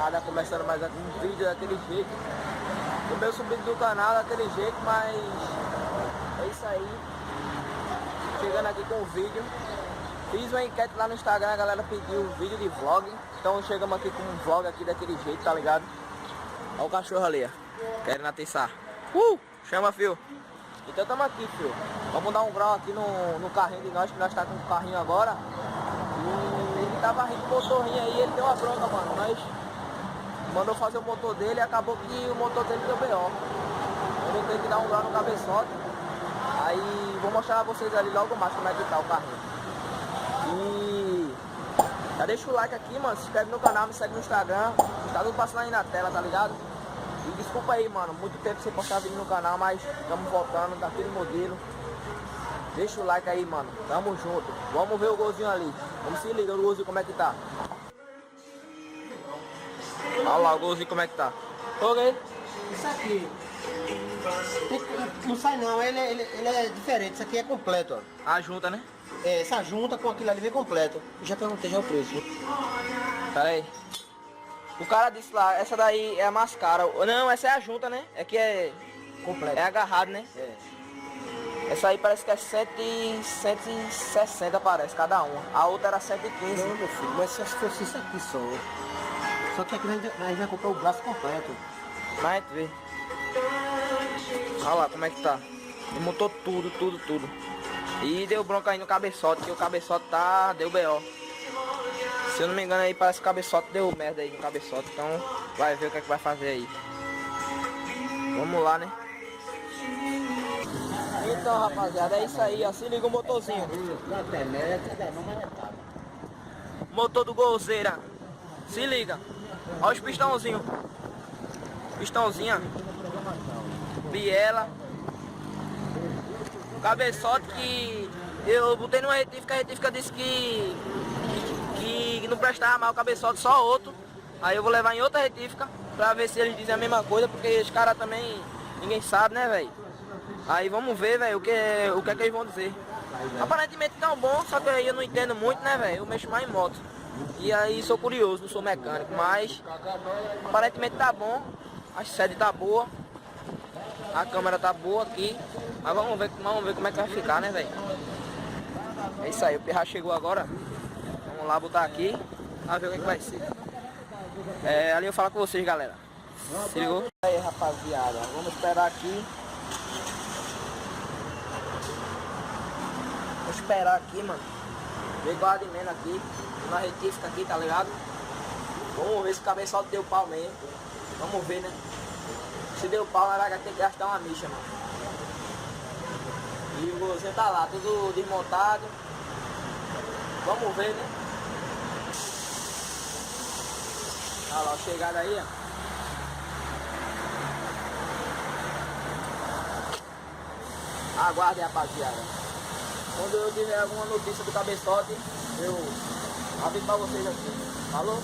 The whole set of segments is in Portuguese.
rapaziada, começando mais um vídeo daquele jeito. O meu subido do canal daquele jeito, mas é isso aí. Chegando aqui com o vídeo. Fiz uma enquete lá no Instagram, a galera pediu um vídeo de vlog. Então chegamos aqui com um vlog aqui daquele jeito, tá ligado? Olha o cachorro ali, ó, querendo atiçar. Chama, fio. Então estamos aqui, fio. Vamos dar um grau aqui no carrinho de nós, que nós tá com o carrinho agora. E ele tava rindo com o motorrinho aí, ele deu uma bronca, mano. Nós mandou fazer o motor dele e acabou que o motor dele deu BO. Eu vou ter que dar um grau no cabeçote. Aí vou mostrar a vocês ali logo mais como é que tá o carrinho. E já deixa o like aqui, mano. Se inscreve no canal, me segue no Instagram. Tá tudo passando aí na tela, tá ligado? E desculpa aí, mano, muito tempo sem postar vídeo no canal, mas estamos voltando daquele modelo. Deixa o like aí, mano. Tamo junto. Vamos ver o golzinho ali. Vamos se ligar o golzinho como é que tá. Olha lá o golzinho como é que tá. Ok? Isso aqui não sai não, ele é diferente. Isso aqui é completo, ó. A junta, né? É, essa junta com aquilo ali vem completo. Eu já perguntei já o preço. Pera aí. O cara disse lá, essa daí é a mais cara. Não, essa é a junta, né? É que é Completo. é agarrado, né? É. Essa aí parece que é 160 parece, cada uma. A outra era 115. Não, meu filho, mas se fosse isso aqui só. Só que aqui a gente vai comprar o braço completo. Mas vê. Olha lá como é que tá. Ele montou tudo. E deu bronca aí no cabeçote, que o cabeçote deu BO. Se eu não me engano aí, parece que o cabeçote deu merda aí no cabeçote. Então vai ver o que é que vai fazer aí. Vamos lá, né? Então, rapaziada, é isso aí, ó. Se liga o motorzinho. Motor do Golzeira. Se liga. Olha os pistãozinhos. Pistãozinha. Biela. Cabeçote que eu botei numa retífica, a retífica disse que não prestava mais o cabeçote, só outro. Aí eu vou levar em outra retífica pra ver se eles dizem a mesma coisa, porque os caras também, ninguém sabe, né, velho? Aí vamos ver, velho, o que é que eles vão dizer. Aparentemente tão bom, só que aí eu não entendo muito, né, velho? Eu mexo mais em moto. E aí sou curioso, não sou mecânico, mas aparentemente tá bom. A sede tá boa. A câmera tá boa aqui. Mas vamos ver como é que vai ficar, né, velho? É isso aí, o Pirra chegou agora. Vamos lá botar aqui. Pra ver o que vai ser. Ali eu falo com vocês, galera. Se ligou? Aí, rapaziada, vamos esperar aqui. Vou esperar aqui, mano. Ver qual a de menos aqui. Na retífica aqui, tá ligado? Vamos ver se o cabeçote deu pau mesmo. Vamos ver, né? Se deu pau, nós vai ter que gastar uma micha, mano. E você tá lá, tudo desmontado. Vamos ver, né? Olha lá, chegada aí, ó. Aguarde, rapaziada. Quando eu tiver alguma notícia do cabeçote, eu aviso pra vocês aqui. Falou?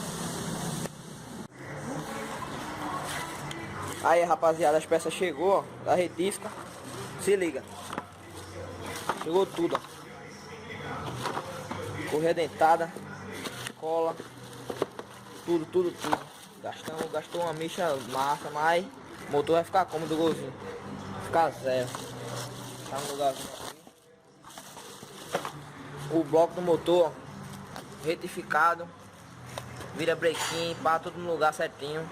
Aí, rapaziada, as peças chegou, ó, da retífica. Se liga. Chegou tudo, ó. Correia dentada, cola, tudo. Gastou uma micha massa, mas o motor vai ficar cômodo, o golzinho. Vai ficar zero. Tá no lugarzinho aqui. O bloco do motor, ó, retificado. Vira brequinho, pá, tudo no lugar certinho.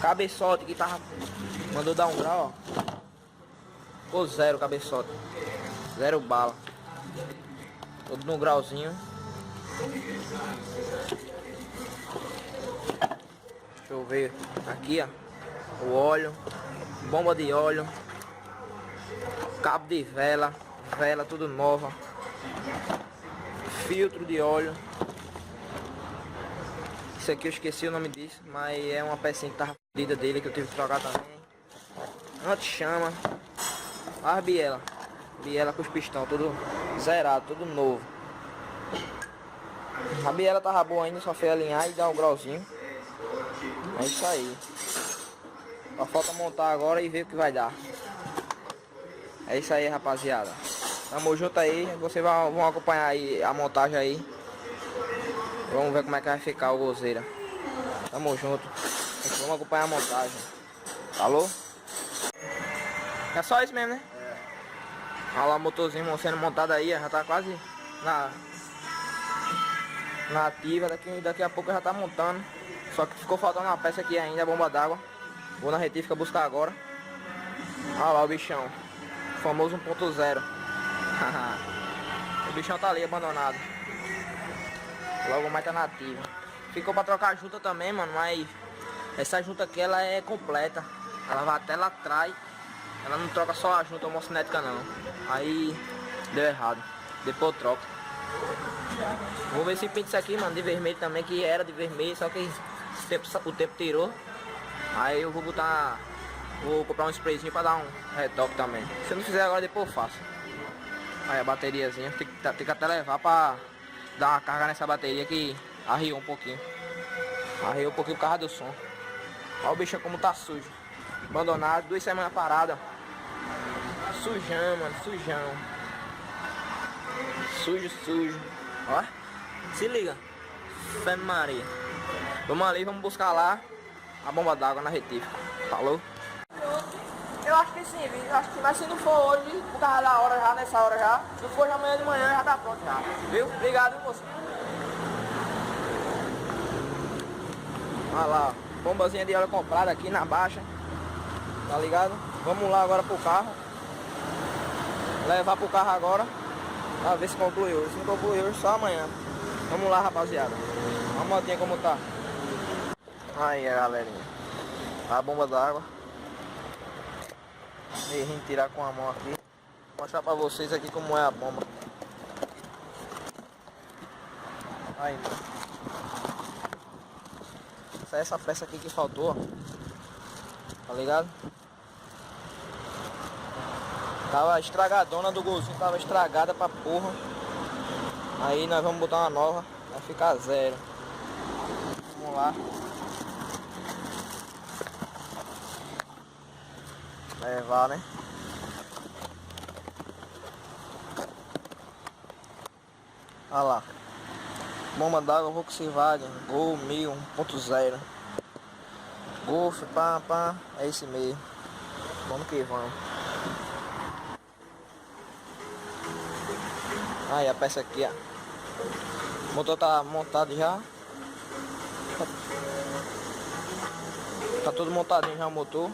Cabeçote que tava. Mandou dar um grau, ó. Ficou zero cabeçote. Zero bala. Tudo no grauzinho. Deixa eu ver. Aqui, ó. O óleo. Bomba de óleo. Cabo de vela. Vela tudo nova. Filtro de óleo. Isso aqui eu esqueci o nome disso, mas é uma pecinha que tava fodida dele, que eu tive que trocar também. Anti-chama. As biela. Biela com os pistão, tudo zerado, tudo novo. A biela tava boa ainda, só foi alinhar e dar um grauzinho. É isso aí. Só falta montar agora e ver o que vai dar. É isso aí, rapaziada. Tamo junto aí, vocês vão acompanhar aí a montagem aí. Vamos ver como é que vai ficar o Golzeira. Tamo junto. Vamos acompanhar a montagem. Falou? É só isso mesmo, né? Olha lá o motorzinho sendo montado aí, já tá quase na ativa. Daqui a pouco já tá montando. Só que ficou faltando uma peça aqui ainda, a bomba d'água. Vou na retífica buscar agora. Olha lá o bichão. O famoso 1.0. O bichão tá ali abandonado. Logo mais tá na ativa. Ficou pra trocar a junta também, mano, mas essa junta aqui ela é completa. Ela vai até lá atrás. Ela não troca só a junta homocinética não. Aí deu errado. Depois eu troco. Vou ver se pinta isso aqui, mano, de vermelho também, que era de vermelho, só que o tempo tirou. Aí eu vou botar. Vou comprar um sprayzinho pra dar um retoque também. Se eu não fizer agora, depois eu faço. Aí a bateriazinha, tem que até levar pra dar uma carga nessa bateria que arriou um pouquinho. Arriou um pouquinho por causa do som. Olha o bicho como tá sujo. Abandonado, 2 semanas parada. Sujão, mano, sujão. Sujo. Ó, se liga. Fé Maria. Vamos ali, vamos buscar lá a bomba d'água na retífica. Falou? Eu acho que sim, viu? Acho que, mas se não for hoje, por causa da hora já, nessa hora já. Se for amanhã de manhã, já tá pronto já. Viu? Obrigado, moço. Olha lá, bombazinha de óleo comprada aqui na baixa. Tá ligado? Vamos lá agora pro carro. Levar pro carro agora. Pra ver se conclui hoje. Se não conclui hoje, só amanhã. Vamos lá, rapaziada. Olha a motinha como tá. Aí, galerinha. A bomba d'água. Errei em tirar com a mão aqui. Vou mostrar pra vocês aqui como é a bomba. Aí, mano. Essa peça aqui que faltou, ó. Tá ligado? Tava estragadona do golzinho, tava estragada pra porra. Aí nós vamos botar uma nova, vai ficar 0. Vamos lá. Levar, né? Olha lá. Bomba d'água Volkswagen Gol 1000 1.0. Golf, pá, é esse meio. Vamos que vamos. Aí a peça aqui, ó. O motor tá montado já. Tá tudo montadinho já o motor.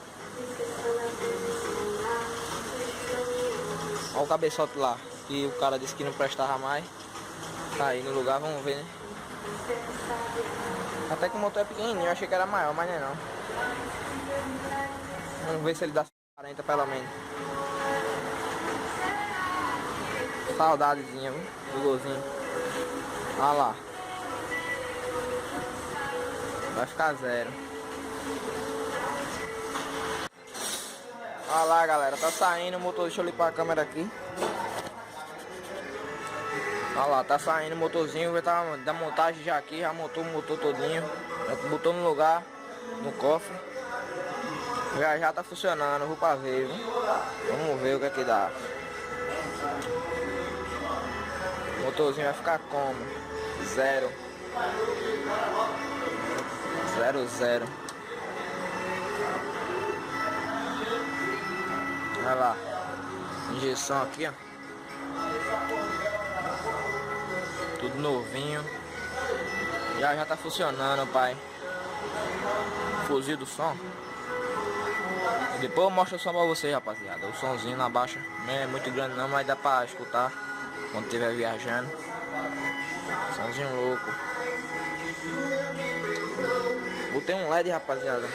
Olha o cabeçote lá, que o cara disse que não prestava mais. Tá aí no lugar, vamos ver, né? Até que o motor é pequenininho, eu achei que era maior, mas não é não. Vamos ver se ele dá 40 pelo menos. Saudadezinha, viu? Do golzinho. Olha lá. Vai ficar 0. Olha lá, galera, tá saindo o motor. Deixa eu limpar a câmera aqui. Olha lá, tá saindo o motorzinho. Vai tá da montagem já aqui. Já montou o motor todinho. Já botou no lugar, no cofre. Já tá funcionando. Vou pra ver, viu? Vamos ver o que é que dá. O motorzinho vai ficar como? 0. 0. Olha lá. Injeção aqui, ó. Tudo novinho. Já tá funcionando, pai. Fuzil do som. Depois eu mostro o som pra vocês, rapaziada. O somzinho na baixa não é muito grande não, mas dá pra escutar quando estiver viajando. Somzinho louco. Botei um LED, rapaziada.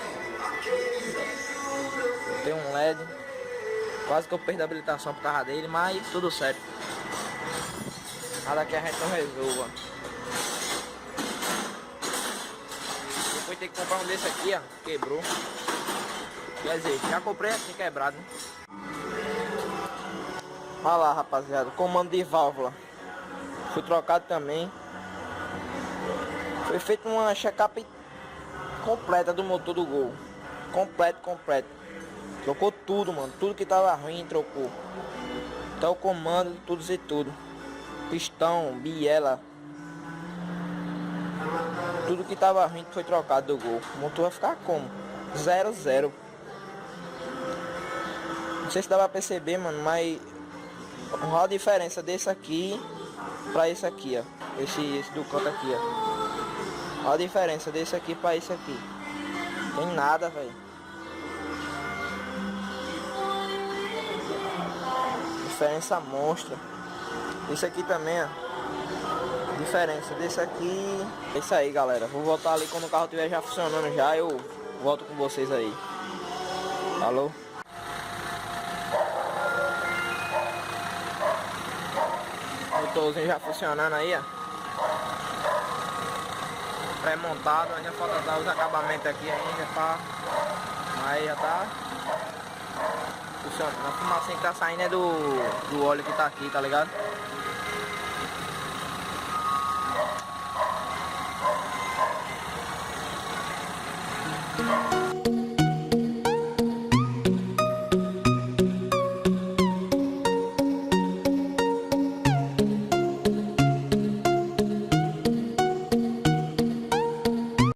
Botei um LED. Quase que eu perdi a habilitação por causa dele, mas tudo certo. Nada que a gente não resolva. Depois tem que comprar um desse aqui, ó. Quebrou. Quer dizer, já comprei assim quebrado, né? Olha lá, rapaziada. Comando de válvula. Foi trocado também. Foi feita uma check-up completa do motor do Gol. Completo. Trocou tudo, mano. Tudo que tava ruim, trocou. Até o comando, tudo. Pistão, biela. Tudo que tava ruim foi trocado do Gol. O motor vai ficar como? 0-0. Não sei se dá pra perceber, mano, mas olha a diferença desse aqui pra esse aqui, ó. Esse do canto aqui, ó. Olha a diferença desse aqui pra esse aqui. Tem nada, velho. Diferença monstra. Esse aqui também, ó. Diferença desse aqui. É isso aí, galera. Vou voltar ali quando o carro estiver já funcionando já. Eu volto com vocês aí. Falou. Motorzinho já funcionando aí, ó. Pré-montado. Ainda falta dar os acabamentos aqui ainda, pá. Mas já tá funcionando. A fumacinha que tá saindo é do óleo que tá aqui, tá ligado?